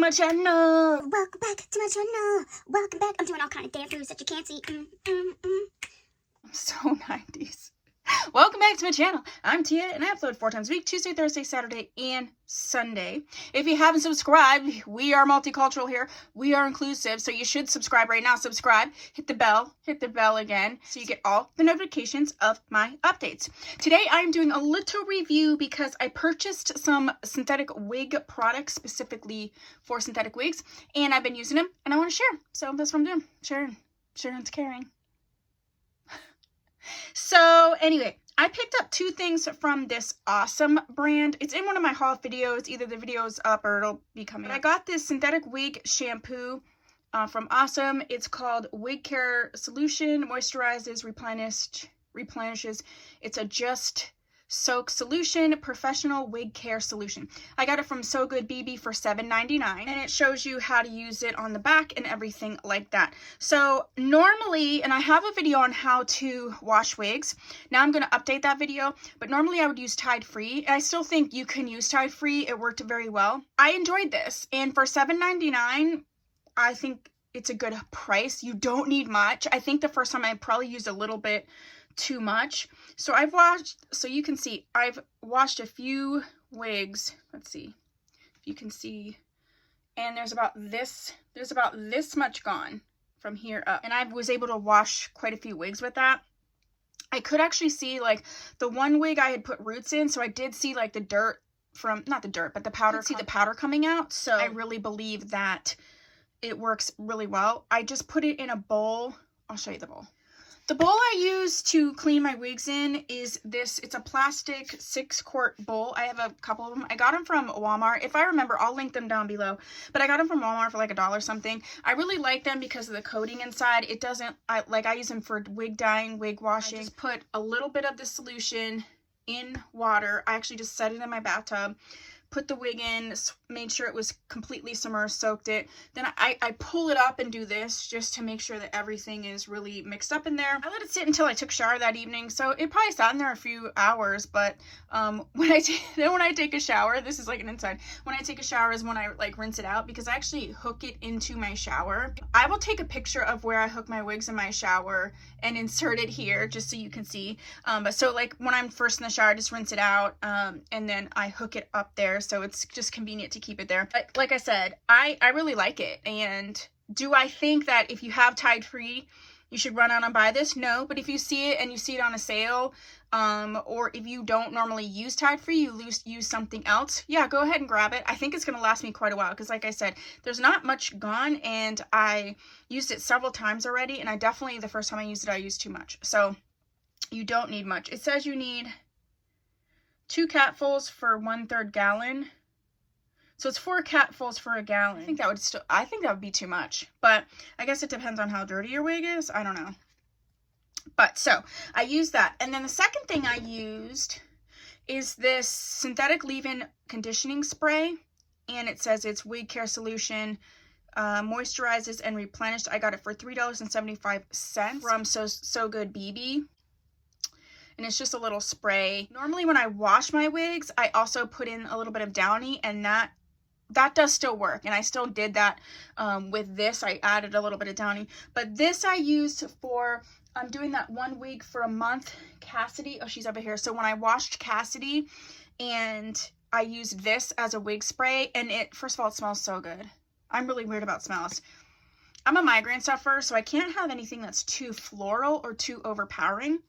my channel. Welcome back to my channel. Welcome back. I'm doing all kind of dance moves that you can't see. I'm so 90s. Welcome back to my channel. I'm Tia, and I upload 4 times a week, Tuesday, Thursday, Saturday, and Sunday. If you haven't subscribed, we are multicultural here. We are inclusive, so you should subscribe right now. Subscribe, hit the bell again, so you get all the notifications of my updates. Today, I'm doing a little review because I purchased some synthetic wig products specifically for synthetic wigs, and I've been using them, and I want to share. So that's what I'm doing. Sharing is caring. So anyway, I picked up 2 things from this awesome brand. It's in one of my haul videos. Either the video's up or it'll be coming. But I got this synthetic wig shampoo from Awesome. It's called Wig Care Solution. Moisturizes, replenishes. It's a just soak solution, professional wig care solution. I got it from So Good BB for $7.99, and it shows you how to use it on the back and everything like that. So normally, and I have a video on how to wash wigs. Now I'm going to update that video, but normally I would use Tide Free. I still think you can use Tide Free. It worked very well. I enjoyed this, and for $7.99, I think it's a good price. You don't need much. I think the first time I probably used a little bit too much. So you can see I've washed a few wigs. Let's see if you can see, and there's about this much gone from here up, and I was able to wash quite a few wigs with that. I could actually see like the one wig I had put roots in, so I did see like the dirt from, not the dirt, but the powder, see the powder coming out. So I really believe that it works really well. I just put it in a bowl. I'll show you the bowl. The bowl I use to clean my wigs in is this. It's a plastic 6-quart bowl. I have a couple of them. I got them from Walmart. If I remember, I'll link them down below. But I got them from Walmart for like $1 something. I really like them because of the coating inside. It doesn't, I use them for wig dyeing, wig washing. I just put a little bit of the solution in water. I actually just set it in my bathtub. Put the wig in, made sure it was completely submerged, soaked it. Then I pull it up and do this just to make sure that everything is really mixed up in there. I let it sit until I took a shower that evening, so it probably sat in there a few hours. But when I take a shower, this is like an inside. When I take a shower is when I like rinse it out, because I actually hook it into my shower. I will take a picture of where I hook my wigs in my shower and insert it here just so you can see. But so like when I'm first in the shower, I just rinse it out, and then I hook it up there. So it's just convenient to keep it there. But like I said, I really like it. And do I think that if you have Tide Free, you should run out and buy this? No. But if you see it and you see it on a sale, or if you don't normally use Tide Free, you use something else, yeah, go ahead and grab it. I think it's going to last me quite a while, because like I said, there's not much gone, and I used it several times already, and I definitely, the first time I used it, I used too much. So you don't need much. It says you need 2 catfuls for 1/3 gallon. So it's 4 catfuls for a gallon. I think that would be too much, but I guess it depends on how dirty your wig is. I don't know. But so I used that. And then the second thing I used is this synthetic leave-in conditioning spray. And it says it's wig care solution, moisturizes and replenished. I got it for $3.75 from So Good BB. And it's just a little spray. Normally when I wash my wigs, I also put in a little bit of Downy, and that does still work. And I still did that with this. I added a little bit of Downy. But this I used for, I'm doing that one wig for a month. Cassidy, oh, she's over here. So when I washed Cassidy, and I used this as a wig spray, and it, first of all, it smells so good. I'm really weird about smells. I'm a migraine sufferer, so I can't have anything that's too floral or too overpowering.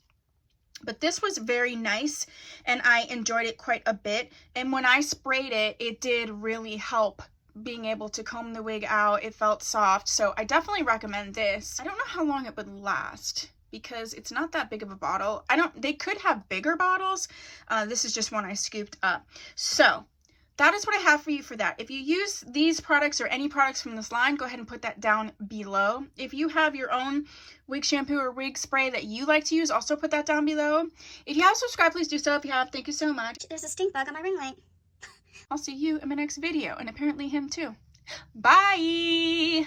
But this was very nice, and I enjoyed it quite a bit. And when I sprayed it, it did really help being able to comb the wig out. It felt soft, so I definitely recommend this. I don't know how long it would last, because it's not that big of a bottle. They could have bigger bottles. This is just one I scooped up. So that is what I have for you for that. If you use these products or any products from this line, go ahead and put that down below. If you have your own wig shampoo or wig spray that you like to use, also put that down below. If you have subscribed, please do so. If you have, thank you so much. There's a stink bug on my ring light. I'll see you in my next video, and apparently him too. Bye!